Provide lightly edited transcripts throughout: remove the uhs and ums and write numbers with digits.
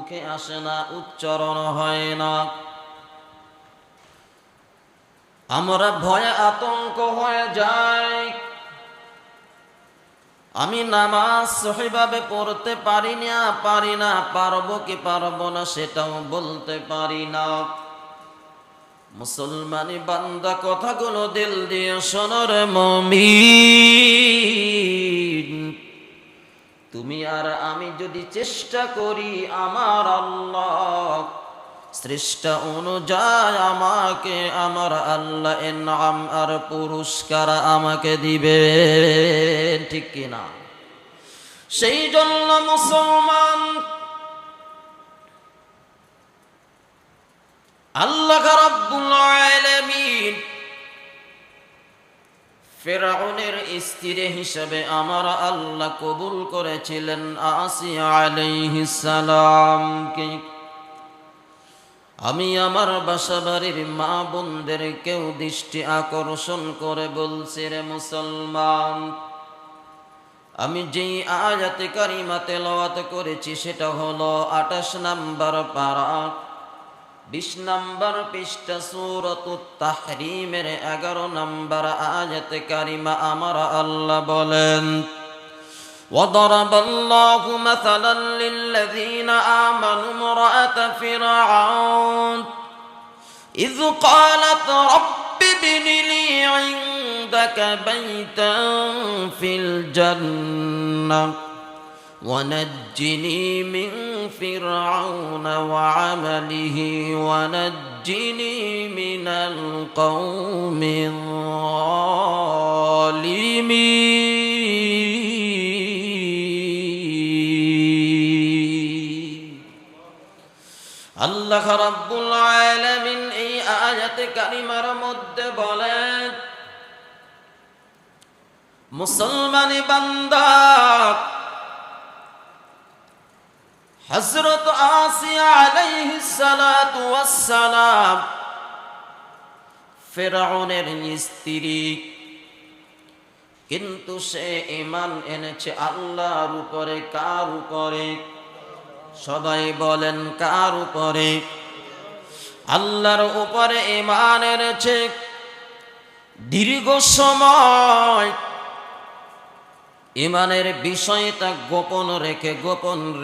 মুখে আসে না, উচ্চারণ হয় না। আমরা ভয়ে আতঙ্ক হয়ে যাই। আমি নামাজ সহিভাবে পড়তে পারি না, পারবো কি পারবো না সেটাও বলতে পারি না। মুসলমানি বান্দা কথাগুলো দিল দিয়ে শোনো রে মুমিন, তুমি আর আমি যদি চেষ্টা করি, আমার আল্লাহ সৃষ্টা অনুযায়ী আমাকে আমার আল্লাহ ইনাম আর পুরস্কার আমাকে দিবে, ঠিক কিনা? সেই জন্য মুসলমান আল্লাহ রাব্বুল আলামিন ফিরআউনের স্ত্রী হিসেবে আমার আল্লাহ কবুল করেছিলেন আসিয়া আলাইহিস সালামকে। আমি আমার বাসাবাড়ির মা বোনদেরকেও দৃষ্টি আকর্ষণ করে বলছি, রে মুসলমান, আমি যেই আয়াতে কারিমা তেলাওয়াত করেছি সেটা হলো 28 নম্বর পারা, 20 নম্বর পৃষ্ঠা, সূরাতুত তাহরীমের 11 নম্বর আয়াতে কারিমা। আমার আল্লাহ বলেন, وضرب الله مثلا للذين آمنوا امرأة فرعون إذ قالت رب ابن لي عندك بيتا في الجنة ونجني من فرعون وعمله ونجني من القوم الظالمين। আল্লাহ রাব্বুল আলামিন এই আয়াতে কারিমার মধ্যে বলেন, মুসলমানি বান্দা হযরত আসিয়া আলাইহিস সালাতু ওয়াস সালাম ফিরআউনের স্ত্রী, কিন্তু সে ঈমান এনেছে আল্লাহর উপরে। কার উপরে? সবাই বলেন কার উপরে? আল্লাহর উপরে ঈমান এনেছে। দীর্ঘ সময় ঈমানের বিষয়টা গোপন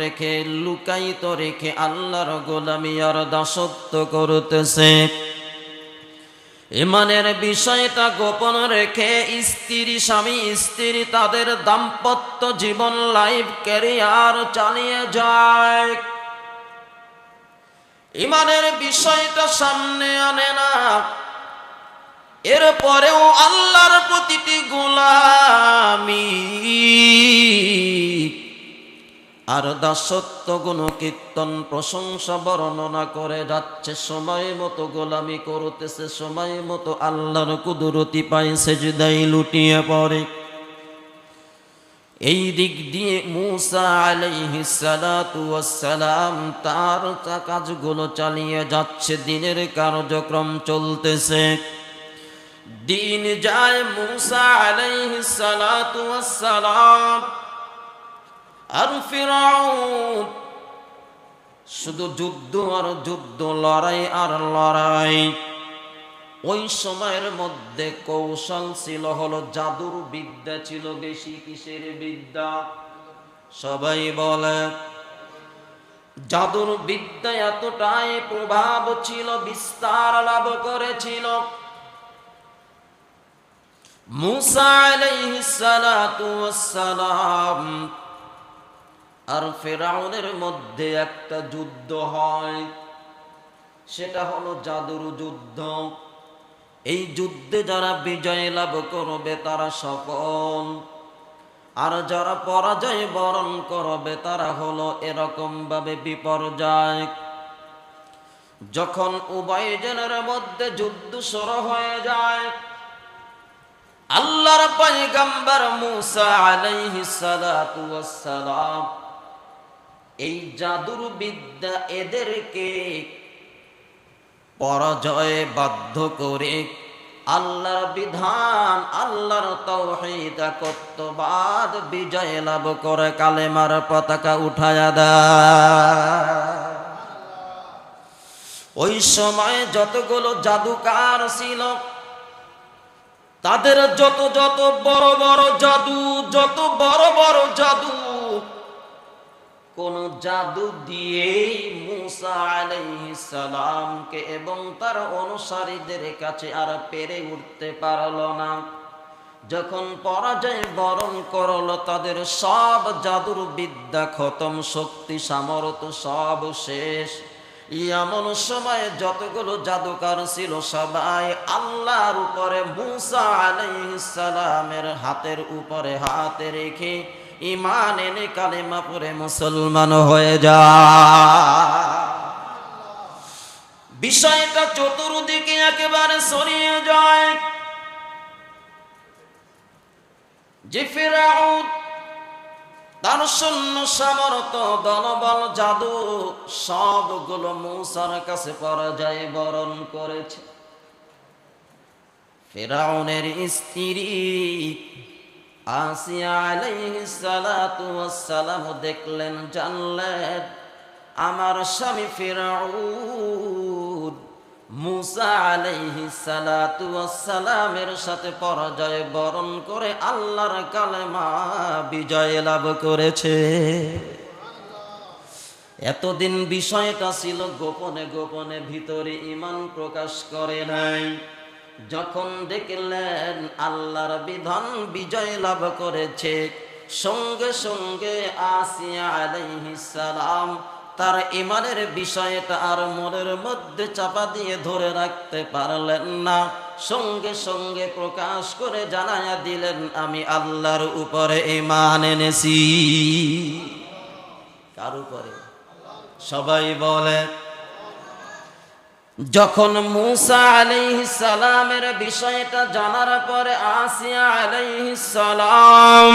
রেখে লুকায়িত রেখে আল্লাহর গোলামি আর দাসত্ব করতেছে। ঈমানের বিষয়টা গোপন রেখে স্বামী স্ত্রী তাদের দাম্পত্য জীবন, লাইফ ক্যারিয়ার চালিয়ে যায়। ঈমানের বিষয়টা সামনে আনে না। এরপরেও আল্লাহর প্রতিটি গোলামি আর দাসত্ব গুণকীর্তন প্রশংসা বর্ণনা করে যাচ্ছে। সময় মতো গোলামি করতেছে, সময় মতো আল্লাহর কুদরতি পায় সেজদায় লুটিয়ে পড়ে। এই দিক দিয়ে মূসা আলাইহিস সালাতু ওয়াস সালাম তার কাজগুলো চালিয়ে যাচ্ছে, দিনের কার্যক্রম চলতেছে। দিন যায়, মূসা আলাইহিস সালাতু ওয়াস সালাম আর ফিরআউন শুধু যুদ্ধ আর যুদ্ধ, লড়াই আর লড়াই। ওই সময়ের মধ্যে কৌশল ছিল, হলো জাদুর বিদ্যা ছিল বেশি। কিসের বিদ্যা? সবাই বলে জাদুর বিদ্যা এতটাই প্রভাব ছিল, বিস্তার লাভ করেছিল। মূসা আলাইহিস সালাতু ওয়াস সালাম আর ফিরআউনের মধ্যে একটা যুদ্ধ হয়, সেটা হলো জাদুর যুদ্ধ। এই যুদ্ধে যারা বিজয় লাভ করবে তারা সফল, আর যারা পরাজয় বরণ করবে তারা হলো এরকম ভাবে বিপর্যয়। যখন উভয় জনের মধ্যে যুদ্ধ শুরু হয়ে যায়, আল্লাহর পয়গম্বর মূসা আলাইহিস সালাতু ওয়াস সালাম এই জাদুর বিদ্যা এদেরকে পরাজয়ে বাধ্য করে আল্লাহর বিধান, আল্লাহর তাওহীদ একত্ববাদ বিজয় লাভ করে কালেমার পতাকা উঠায়া দেয়। ওই সময় যতগুলো জাদুকার ছিল তাদের যত যত বড় বড় জাদু, যত বড় বড় জাদু, কোন জাদু দিয়ে মূসা আলাইহিস সালামকে এবং তার অনুসারীদের কাছে আর পেরে উঠতে পারল না। যখন পরাজয় বরণ করলো, তাদের সব জাদুর বিদ্যা খতম, শক্তি সামর্থ্য সব শেষ। এমন সময় যতগুলো জাদুকর ছিল সবাই আল্লাহর উপরে মূসা আলাইহিস সালামের হাতের উপরে হাত রেখে ঈমান এনে কালেমা পড়ে মুসলমান হয়ে যায়। বিষয়টা চতুর্দিকে একেবারে ছড়িয়ে যায় যে ফিরআউন তার সৈন্য সামর্থ্য দলবল জাদু সবগুলো মূসার কাছে পরাজয় বরণ করেছে। ফিরআউনের স্ত্রী আসিয়া আলাইহিস সালাতু ওয়াস সালাম দেখলেন, জানলেন আমার স্বামী ফিরআউন মূসা আলাইহিস সালাতু ওয়াস সালামের সাথে পরাজয় বরণ করে আল্লাহর কালেমা বিজয় লাভ করেছে। এতদিন বিষয়টা ছিল গোপনে গোপনে, ভিতরে ঈমান প্রকাশ করে নাই। যখন দেখলেন আল্লাহর বিধান বিজয় লাভ করেছে, সঙ্গে সঙ্গে আসিয়া আলাইহিস সালাম তার ঈমানের বিষয়টা আর মনের মধ্যে চাপা দিয়ে ধরে রাখতে পারলেন না। সঙ্গে সঙ্গে প্রকাশ করে জানায়া দিলেন, আমি আল্লাহর উপরে ঈমান এনেছি। কার উপরে? সবাই বলে। যখন মূসা আলাইহিস সালামের বিষয়টা জানার পরে আসিয়া আলাইহিস সালাম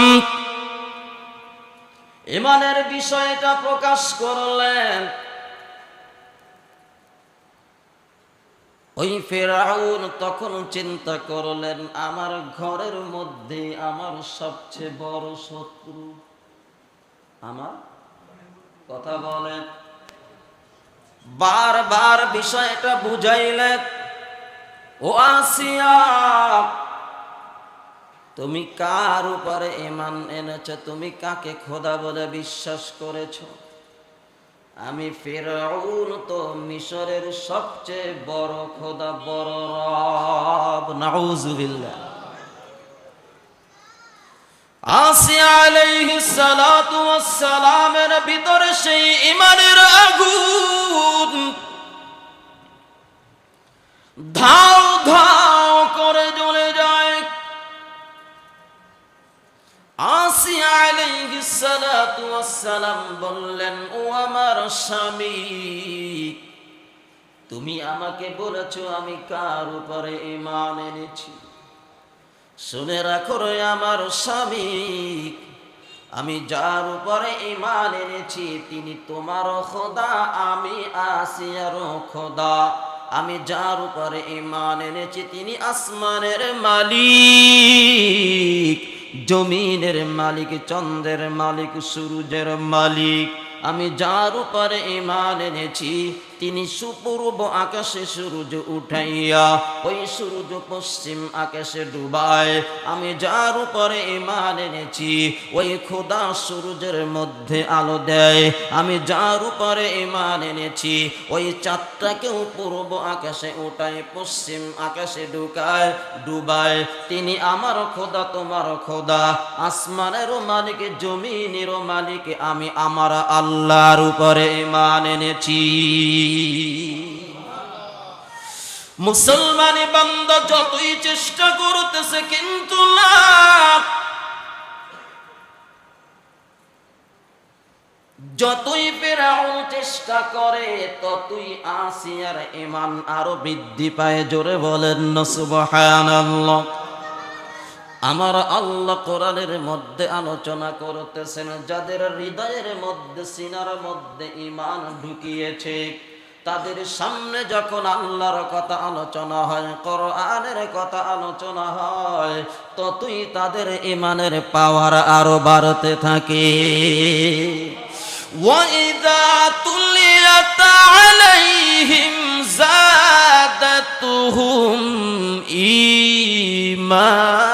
ঈমানের বিষয়টা প্রকাশ করলেন, ওই ফিরআউন তখন চিন্তা করলেন, আমার ঘরের মধ্যে আমার সবচেয়ে বড় শত্রু আমার। কথা বলেন। বারবার বিষয়টা বুঝাইলেন, ও আসিয়া তুমি কার উপরে ঈমান এনেছো? তুমি কাকে খোদা বলে বিশ্বাস করেছো? আমি ফিরআউন তো মিশরের সবচেয়ে বড় খোদা, বড় রব। নাউযুবিল্লাহ। আসিয়া আলাইহিস সালাতু ওয়াস সালামের ভিতরে সেই ঈমানের আগুন ধাও ধাও করে জ্বলে যায়। আসিয়া আলাইহিস সালাতু ওয়াস সালাম বললেন, ও আমার স্বামী, তুমি আমাকে বলেছো আমি কার উপরে ঈমান এনেছি। শুনে রাখো রে আমার স্বামী, আমি যার উপরে ঈমান এনেছি তিনি তোমারও খোদা, আমি আসিয়ারও খোদা। আমি যার উপরে ঈমান এনেছি তিনি আসমানের মালিক, জমিনের মালিক, চন্দ্রের মালিক, সূর্যের মালিক। আমি যার উপরে ঈমান এনেছি তিনি সুপূর্ব আকাশে সূর্য উঠাইয়া ওই সূর্য পশ্চিম আকাশে ডুবায়। আমি যার উপরে ঈমান এনেছি ওই খোদা সূর্যের মধ্যে আলো দেয়। আমি যার উপরে ঈমান এনেছি ওই চাঁদটাকেও পূর্ব আকাশে উঠায়, পশ্চিম আকাশে ডুবায়। তিনি আমার খোদা, তোমার খোদা, আসমানেরও মালিক, জমিনেরও মালিক। আমি আমার আল্লাহর উপরে ঈমান এনেছি। মুসলমানি বান্দা যতই চেষ্টা করতেছে কিন্তু না, যতই ফিরআউন চেষ্টা করে ততই আসিয়ার ঈমান আরো বৃদ্ধি পায়। জোরে বলেন না সুবহানাল্লাহ। আমার আল্লাহ কোরআনের মধ্যে আলোচনা করতেছেন, যাদের হৃদয়ের মধ্যে, সিনার মধ্যে ঈমান ঢুকিয়েছে তাদের সামনে যখন আল্লাহর কথা আলোচনা হয়, কোরআনের কথা আলোচনা হয়, ততই তাদের ঈমানের পাওয়ার আরো বাড়তে থাকে। ওয়াইযা তুলিয়াত আলাইহিম زادتهم إيمانا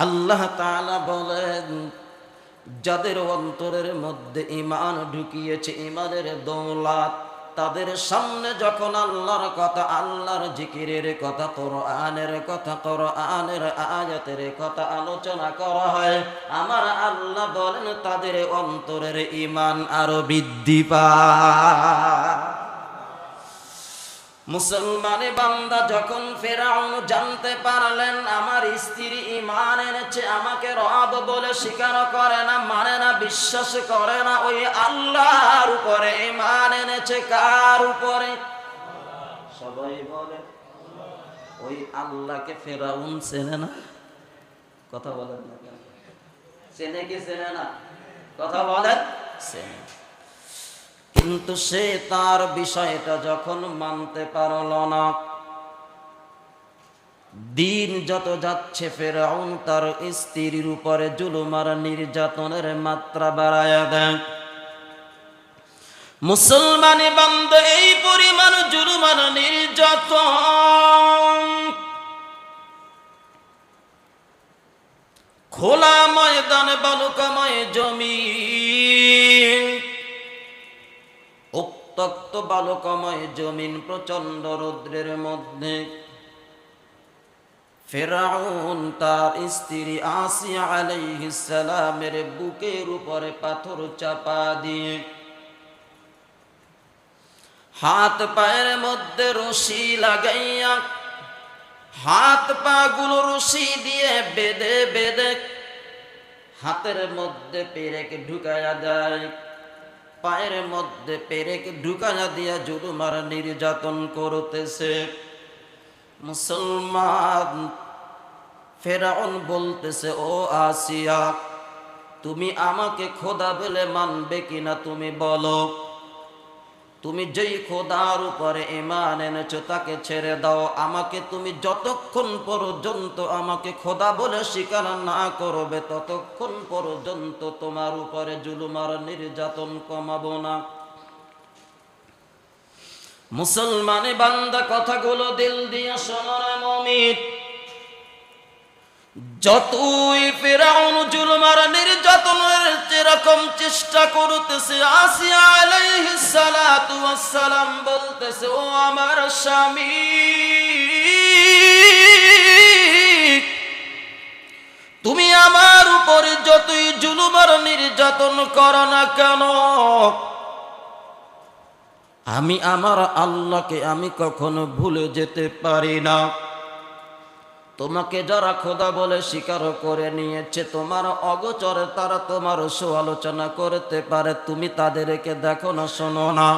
আল্লাহ তাআলা বলেন, যাদের অন্তরের মধ্যে ঈমান ঢুকিয়েছে, ঈমানের দৌলত, তাদের সামনে যখন আল্লাহর কথা, আল্লাহর জিকিরের কথা, কোরআনের কথা, কোরআনের আয়াতের কথা আলোচনা করা হয়, আমার আল্লাহ বলেন তাদের অন্তরের ঈমান আরো বৃদ্ধি পায়। মুসলমানে বান্দা যখন ফেরাউন জানতে পারলেন আমার স্ত্রী ঈমান এনেছে, আমাকে রব বলে স্বীকার করে না, মানে না, বিশ্বাস করে না, ওই আল্লাহর উপরে ঈমান এনেছে। কার উপরে? সবাই বলে ওই আল্লাহকে ফেরাউন চেনে না? কথা বলেন না কেন? চেনে কি চেনে না? কথা বলেন। চেনে, কিন্তু সে তার বিষয়টা যখন মানতে পারল না, দিন যত যাচ্ছে ফেরাউন তার স্ত্রীর উপরে জুলুম আর নির্যাতনের মাত্রা বাড়ায়া দেয়। মুসলমানি বান্দা এই পরিমাণ জুলুম আর নির্যাতন খোলা ময়দানে, বালুকাময় জমি, উত্তপ্ত বালুকাময় জমিন, প্রচন্ড রৌদ্রের মধ্যে ফেরাউন তার স্ত্রী আসিয়া আলাইহিস সালামের বুকের উপরে পাথর চাপা দিয়ে হাত পায়ের মধ্যে রশি লাগাইয়া হাত পা গুলো রশি দিয়ে বেঁধে বেঁধে হাতের মধ্যে পেরেক ঢুকায়া দেয়, পায়ের মধ্যে পেরেক ঢুকায়া দিয়া জুলুম আর নির্যাতন করতেছে। মুসলমান ফেরাউন বলতেছে, ও আসিয়া, তুমি আমাকে খোদা বলে মানবে কিনা তুমি বলো? তুমি যেই খোদার উপরে ঈমান এনেছো তাকে ছেড়ে দাও, আমাকে তুমি যতক্ষণ পর্যন্ত আমাকে খোদা বলে স্বীকার না করবে ততক্ষণ পর্যন্ত তোমার উপরে জুলুম আর নির্যাতন কমাবো না। মুসলমানে বান্দা কথাগুলো দিল দিয়ে শোনো রে মুমিন। যতই ফেরাউন জুলুম আর নির্যাতনের যেরকম চেষ্টা করতেছে, আসিয়া আলাইহিস সালাতু ওয়াস সালাম বলতেছে, ও আমার স্বামী, তুমি আমার উপরে যতই জুলুম আর নির্যাতন করো না কেন, আমি আমার আল্লাহকে আমি কখনো ভুলে যেতে পারি না। তোমাকে যারা খোদা বলে স্বীকার করে নিয়েছে, তোমার অগোচরে তারা তোমার সমালোচনা করতে পারে, তুমি তাদেরকে দেখো না, শোনো না,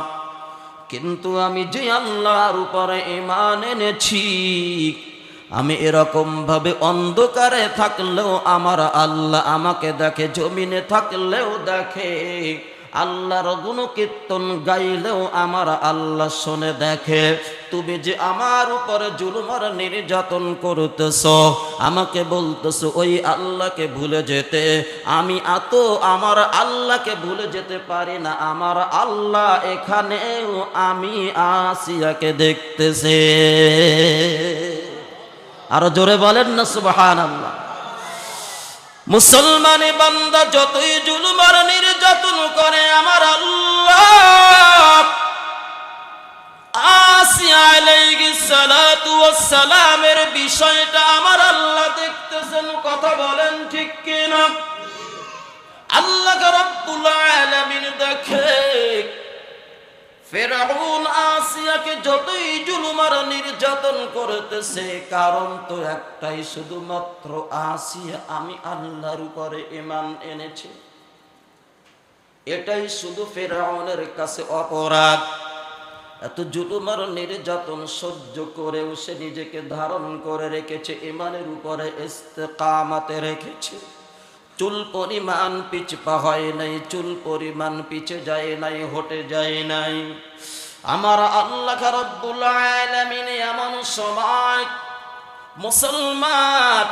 কিন্তু আমি যে আল্লাহর উপরে ঈমান এনেছি, আমি এরকম ভাবে অন্ধকারে থাকলেও আমার আল্লাহ আমাকে দেখে, জমিনে থাকলেও দেখে, আল্লাহর গুণকীর্তন গাইলেও আমার আল্লাহ শুনে দেখে। তুমি যে আমার উপরে জুলুম আর নির্যাতন করতেছ, আমাকে বলতেছ ওই আল্লাহকে ভুলে যেতে, আমি আমার আল্লাহকে ভুলে যেতে পারি না। আমার আল্লাহ এখানেও আমি আসিয়াকে দেখতেছে। আরো জোরে বলেন না সুবহানাল্লাহ। মুসলমানি বান্দা যতই জুলুম আর নির্যাতন করে, আমার আল্লাহ আসিয়া আলাইহিস সালাতু ওয়াস সালামের বিষয়টা আমার আল্লাহ দেখতেছেন। কথা বলেন ঠিক কিনা? আল্লাহ রাব্বুল আলামিন দেখে। ফেরাউন আসিয়াকে যতই জুলুম আর নির্যাতন করতেছে, কারণ তো একটাই, শুধুমাত্র আসিয়া আমি আল্লাহর উপরে ঈমান এনেছে। এটাই শুধু ফেরাউনের কাছে অপরাধ। এত জুলুম আর নির্যাতন সহ্য করেও সে নিজেকে ধারণ করে রেখেছে, ঈমানের উপরে ইস্তেকামাতে রেখেছে। চুল পরিমাণ পিছপা হয় নাই, চুল পরিমাণ পিছে যায় নাই, হটে যায় নাই। আমার আল্লাহ রাব্বুল আলামিন এমন সময় মুসলমান